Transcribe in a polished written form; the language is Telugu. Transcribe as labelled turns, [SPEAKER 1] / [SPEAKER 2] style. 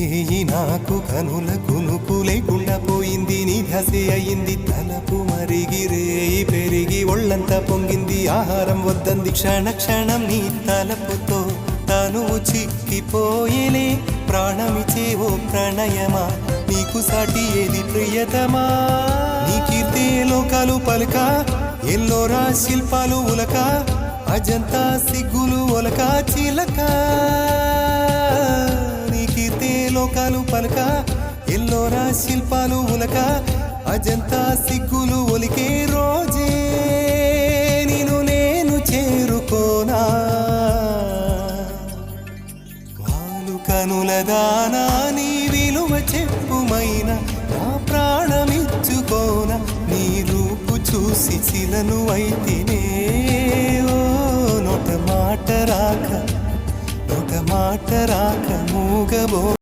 [SPEAKER 1] రేయి నాకు కనుల కునుకు లేకుండా పోయింది, నీ ధ్యాసే అయింది తలపు మరిగి, రేయి పెరిగి ఒళ్ళంతా పొంగింది, ఆహారం వద్దంది క్షణ క్షణం నీ తలపుతో తనువు చిక్కిపోయేనే, ప్రాణమిచే ఓ ప్రణయమా నీకు సాటి ఏది ప్రియతమా. నీ కీర్తే లోకాలు పలుక, ఎల్లోరా శిల్పాలు ఉలక, అజంతా సిగ్గులు ఒలక చిలక. నీ కీర్తే లోకాలు పలుక, ఎల్లోరా శిల్పాలు ఉలక, అజంతా సిగ్గులు ఒలికే రోజే నిన్ను నేను చేరుకోనా. వాలు కనుల దానా నీ విలువ చెప్పుమైనా, నా ప్రాణమిచ్చుకోనా, నీ రూపు చూసి చిలను అయితేనే. ఓ నోట మాట రాక మూగబో